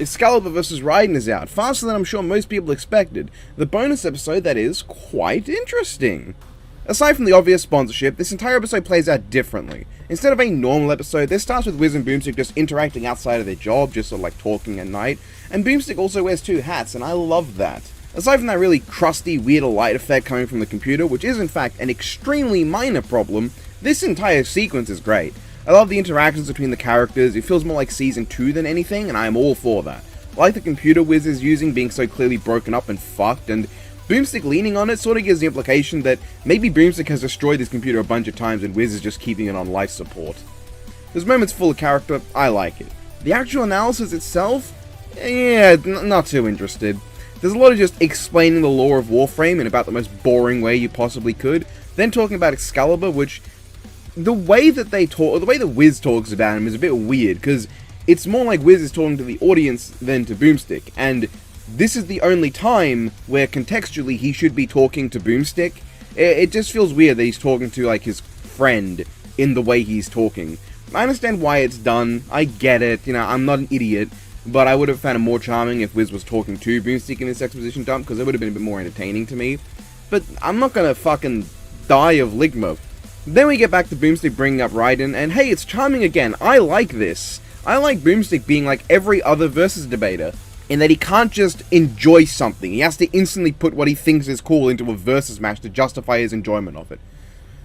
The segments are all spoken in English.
Excalibur vs. Raiden is out, faster than I'm sure most people expected. The bonus episode, that is, quite interesting. Aside from the obvious sponsorship, this entire episode plays out differently. Instead of a normal episode, this starts with Wiz and Boomstick just interacting outside of their job, just sort of like talking at night, and Boomstick also wears 2 hats, and I love that. Aside from that really crusty, weird light effect coming from the computer, which is in fact an extremely minor problem, this entire sequence is great. I love the interactions between the characters, it feels more like Season 2 than anything, and I am all for that. I like the computer Wiz is using being so clearly broken up and fucked, and Boomstick leaning on it sort of gives the implication that maybe Boomstick has destroyed his computer a bunch of times and Wiz is just keeping it on life support. There's moments full of character, I like it. The actual analysis itself? Yeah, not too interested. There's a lot of just explaining the lore of Warframe in about the most boring way you possibly could, then talking about Excalibur, which the way that they talk, or the way that Wiz talks about him is a bit weird, because it's more like Wiz is talking to the audience than to Boomstick, and this is the only time where contextually he should be talking to Boomstick. It just feels weird that he's talking to like his friend in the way he's talking. I understand why it's done, I get it, you know, I'm not an idiot, but I would have found it more charming if Wiz was talking to Boomstick in this exposition dump, because it would have been a bit more entertaining to me. But I'm not gonna fucking die of ligma. Then we get back to Boomstick bringing up Raiden, and hey, it's charming again. I like this. I like Boomstick being like every other versus debater, in that he can't just enjoy something. He has to instantly put what he thinks is cool into a versus match to justify his enjoyment of it.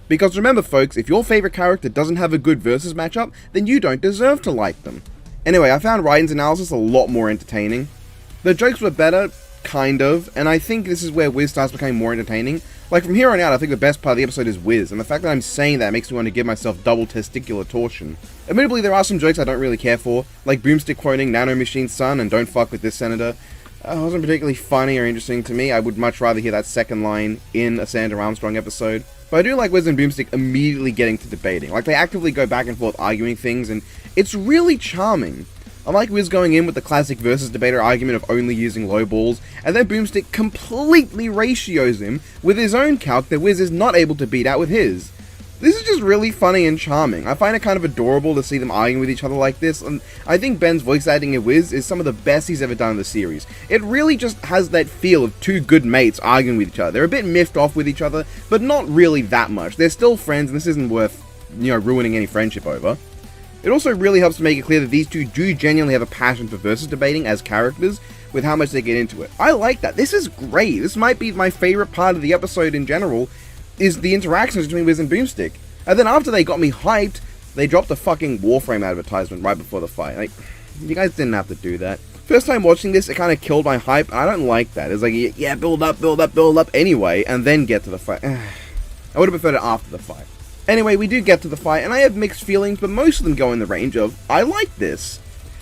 Because remember folks, if your favorite character doesn't have a good versus matchup, then you don't deserve to like them. Anyway, I found Raiden's analysis a lot more entertaining. The jokes were better, kind of, and I think this is where Wiz starts becoming more entertaining. Like, from here on out, I think the best part of the episode is Wiz, and the fact that I'm saying that makes me want to give myself double testicular torsion. Admittedly, there are some jokes I don't really care for, like Boomstick quoting Nanomachine's son and don't fuck with this senator. It wasn't particularly funny or interesting to me. I would much rather hear that second line in a Sandra Armstrong episode. But I do like Wiz and Boomstick immediately getting to debating. Like, they actively go back and forth arguing things, and it's really charming. I like Wiz going in with the classic versus debater argument of only using low balls, and then Boomstick completely ratios him with his own calc that Wiz is not able to beat out with his. This is just really funny and charming. I find it kind of adorable to see them arguing with each other like this, and I think Ben's voice acting in Wiz is some of the best he's ever done in the series. It really just has that feel of two good mates arguing with each other. They're a bit miffed off with each other, but not really that much. They're still friends, and this isn't worth, ruining any friendship over. It also really helps to make it clear that these two do genuinely have a passion for versus debating as characters, with how much they get into it. I like that. This is great. This might be my favorite part of the episode in general, is the interactions between Wiz and Boomstick. And then after they got me hyped, they dropped a fucking Warframe advertisement right before the fight. Like, you guys didn't have to do that. First time watching this, it kind of killed my hype, and I don't like that. It's like, yeah, build up anyway, and then get to the fight. I would have preferred it after the fight. Anyway, we do get to the fight, and I have mixed feelings, but most of them go in the range of, I like this.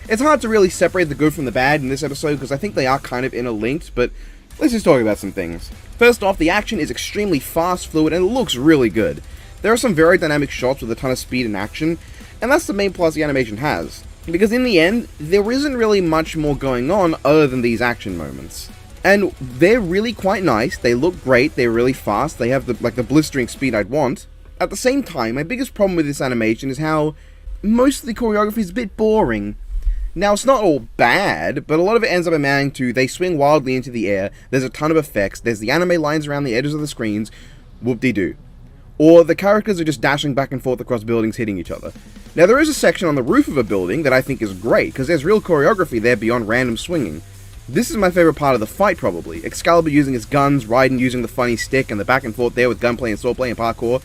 It's hard to really separate the good from the bad in this episode, because I think they are kind of interlinked, but let's just talk about some things. First off, the action is extremely fast, fluid, and it looks really good. There are some very dynamic shots with a ton of speed and action, and that's the main plus the animation has. Because in the end, there isn't really much more going on other than these action moments. And they're really quite nice, they look great, they're really fast, they have the blistering speed I'd want. At the same time, my biggest problem with this animation is how most of the choreography is a bit boring. Now, it's not all bad, but a lot of it ends up amounting to they swing wildly into the air, there's a ton of effects, there's the anime lines around the edges of the screens, whoop-de-doo. Or the characters are just dashing back and forth across buildings hitting each other. Now, there is a section on the roof of a building that I think is great, because there's real choreography there beyond random swinging. This is my favorite part of the fight, probably. Excalibur using his guns, Raiden using the funny stick, and the back and forth there with gunplay and swordplay and parkour.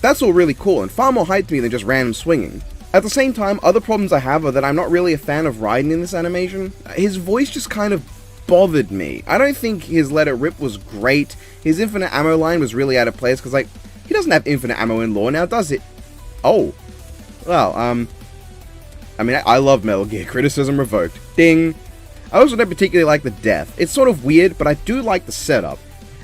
That's all really cool, and far more hype to me than just random swinging. At the same time, other problems I have are that I'm not really a fan of Raiden in this animation. His voice just kind of bothered me. I don't think his Let It Rip was great. His infinite ammo line was really out of place, because, he doesn't have infinite ammo in lore now, does it? Oh. Well, I love Metal Gear. Criticism revoked. Ding. I also don't particularly like the death. It's sort of weird, but I do like the setup.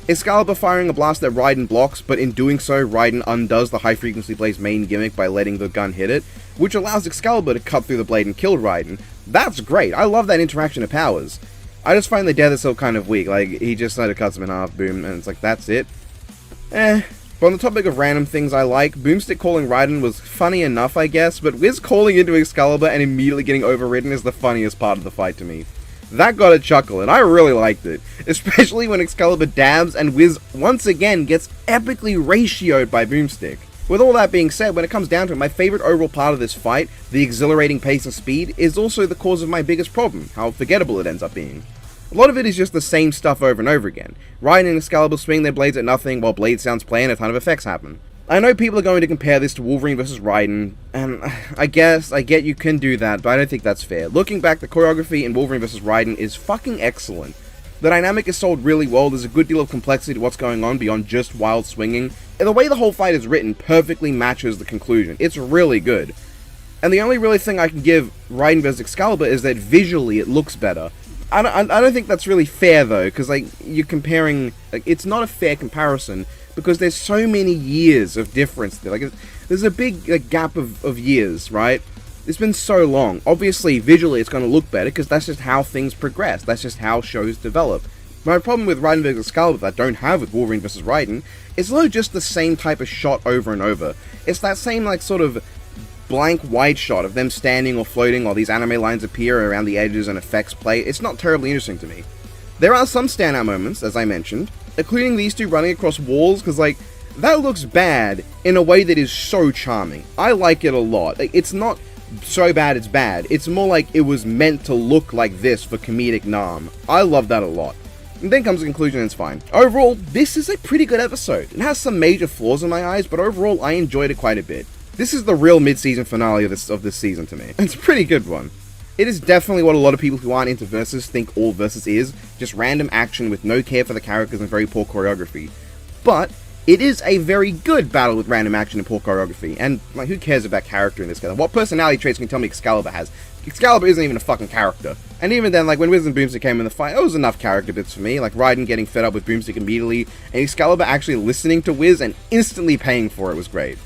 Excalibur firing a blast that Raiden blocks, but in doing so, Raiden undoes the high-frequency blade's main gimmick by letting the gun hit it, which allows Excalibur to cut through the blade and kill Raiden. That's great, I love that interaction of powers. I just find the death itself kind of weak, he just kind of cuts him in half, boom, and it's like, that's it. But on the topic of random things I like, Boomstick calling Raiden was funny enough, I guess, but Wiz calling into Excalibur and immediately getting overridden is the funniest part of the fight to me. That got a chuckle, and I really liked it, especially when Excalibur dabs and Wiz once again gets epically ratioed by Boomstick. With all that being said, when it comes down to it, my favourite overall part of this fight, the exhilarating pace and speed, is also the cause of my biggest problem, how forgettable it ends up being. A lot of it is just the same stuff over and over again. Raiden and Excalibur swing their blades at nothing while blade sounds play and a ton of effects happen. I know people are going to compare this to Wolverine vs. Raiden, and I get you can do that, but I don't think that's fair. Looking back, the choreography in Wolverine vs. Raiden is fucking excellent. The dynamic is sold really well, there's a good deal of complexity to what's going on beyond just wild swinging, and the way the whole fight is written perfectly matches the conclusion. It's really good. And the only really thing I can give Raiden vs. Excalibur is that visually it looks better. I don't think that's really fair though, because like you're comparing, like, it's not a fair comparison because there's so many years of difference there. Like there's a big gap of years, right? It's been so long. Obviously, visually it's going to look better because that's just how things progress. That's just how shows develop. My problem with Raiden vs. Excalibur that I don't have with Wolverine vs. Raiden is literally just the same type of shot over and over. It's that same like sort of blank wide shot of them standing or floating while these anime lines appear around the edges and effects play. It's not terribly interesting to me. There are some standout moments, as I mentioned, including these two running across walls, because like, that looks bad in a way that is so charming. I like it a lot. Like, it's not so bad it's bad. It's more like it was meant to look like this for comedic Nam. I love that a lot. And then comes the conclusion and it's fine. Overall, this is a pretty good episode. It has some major flaws in my eyes, but overall I enjoyed it quite a bit. This is the real mid-season finale of this season to me. It's a pretty good one. It is definitely what a lot of people who aren't into Versus think all Versus is, just random action with no care for the characters and very poor choreography. But it is a very good battle with random action and poor choreography, and like, who cares about character in this game? What personality traits can you tell me Excalibur has? Excalibur isn't even a fucking character. And even then, like when Wiz and Boomstick came in the fight, it was enough character bits for me, like Raiden getting fed up with Boomstick immediately, and Excalibur actually listening to Wiz and instantly paying for it was great.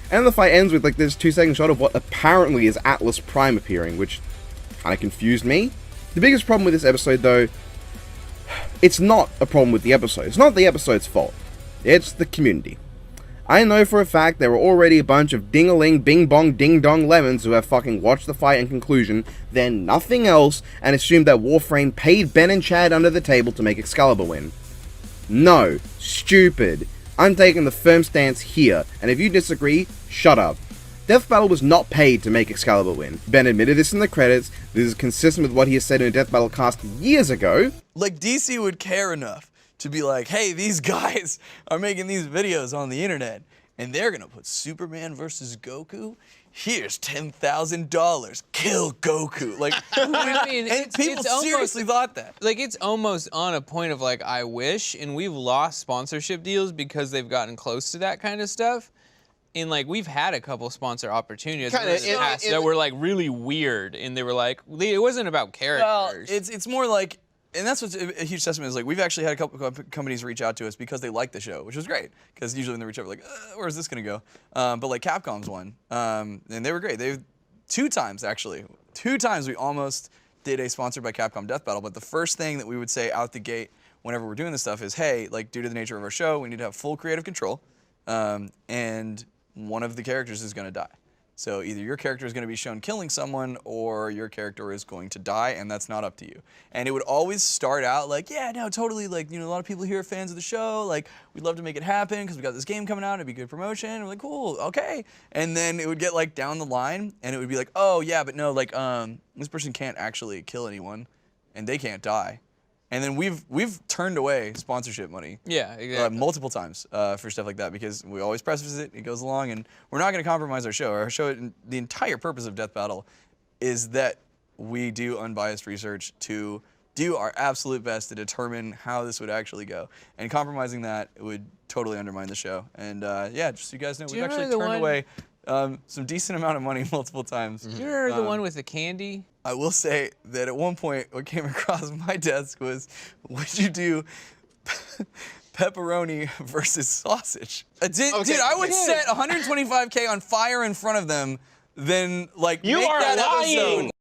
And the fight ends with like this 2-second shot of what apparently is Atlas Prime appearing, which kind of confused me. The biggest problem with this episode though, it's not a problem with the episode. It's not the episode's fault. It's the community. I know for a fact there were already a bunch of ding-a-ling, bing-bong, ding-dong lemons who have fucking watched the fight and conclusion, then nothing else, and assumed that Warframe paid Ben and Chad under the table to make Excalibur win. No. Stupid. I'm taking the firm stance here, and if you disagree, shut up. Death Battle was not paid to make Excalibur win. Ben admitted this in the credits. This is consistent with what he has said in a Death Battle cast years ago. Like, DC would care enough to be like, hey, these guys are making these videos on the internet, and they're gonna put Superman versus Goku? Here's $10,000. Kill Goku. Like, I mean, and people seriously thought that. Like, it's almost on a point of like, I wish, and we've lost sponsorship deals because they've gotten close to that kind of stuff. And like, we've had a couple sponsor opportunities in the past that were like really weird, and they were like, it wasn't about characters. Well, it's more like, and that's what's a huge testament is like, we've actually had a couple companies reach out to us because they like the show, which was great. Because usually when they reach out, we're like, where's this gonna go? But like Capcom's one, and they were great. They 2 times actually. 2 times we almost did a sponsored by Capcom Death Battle. But the first thing that we would say out the whenever we're doing this stuff is, hey, like due to the nature of our show, we need to have full creative control, and one of the characters is gonna die. So either your character is going to be shown killing someone or your character is going to die, and that's not up to you. And it would always start out like, yeah, no, totally, like, you know, a lot of people here are fans of the show, like, we'd love to make it happen because we got this game coming out, it'd be good promotion, and we're like, cool, okay. And then it would get like down the line, and it would be like, oh yeah, but no, like, this person can't actually kill anyone, and they can't die. And then we've turned away sponsorship money, yeah, exactly. Multiple times for stuff like that because we always preface it goes along, and we're not going to compromise our show. Our show, the entire purpose of Death Battle, is that we do unbiased research to do our absolute best to determine how this would actually go, and compromising that would totally undermine the show. And yeah, just so you guys know, we've actually turned away some decent amount of money multiple times. Do you remember the one with the candy? I will say that at one point, what came across my desk was, would you do pepperoni versus sausage? Dude, I would set 125K on fire in front of them, then like you make are that lying. episode.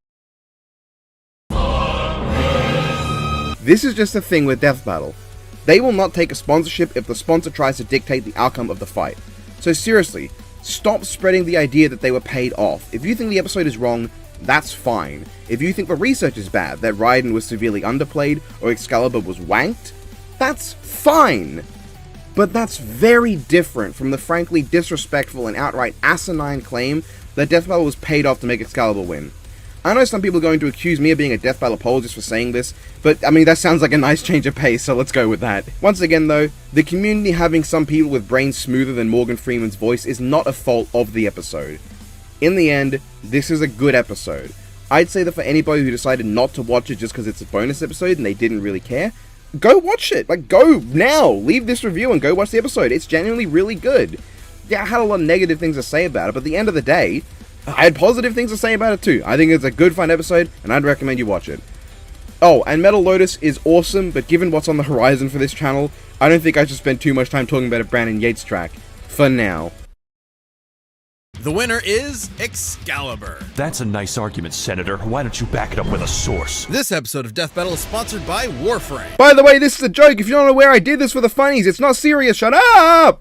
This is just a thing with Death Battle. They will not take a sponsorship if the sponsor tries to dictate the outcome of the fight. So seriously, stop spreading the idea that they were paid off. If you think the episode is wrong, that's fine. If you think the research is bad, that Raiden was severely underplayed or Excalibur was wanked, that's fine. But that's very different from the frankly disrespectful and outright asinine claim that Death Battle was paid off to make Excalibur win. I know some people are going to accuse me of being a Death Battle apologist for saying this, but I mean, that sounds like a nice change of pace, so let's go with that. Once again though, the community having some people with brains smoother than Morgan Freeman's voice is not a fault of the episode. In the end, this is a good episode. I'd say that for anybody who decided not to watch it just because it's a bonus episode and they didn't really care, go watch it. Like, go now. Leave this review and go watch the episode. It's genuinely really good. Yeah, I had a lot of negative things to say about it, but at the end of the day, I had positive things to say about it too. I think it's a good, fun episode, and I'd recommend you watch it. Oh, and Metal Lotus is awesome, but given what's on the horizon for this channel, I don't think I should spend too much time talking about a Brandon Yates track. For now. The winner is Excalibur. That's a nice argument, Senator. Why don't you back it up with a source? This episode of Death Battle is sponsored by Warframe. By the way, this is a joke. If you're not aware, I did this for the funnies. It's not serious. Shut up!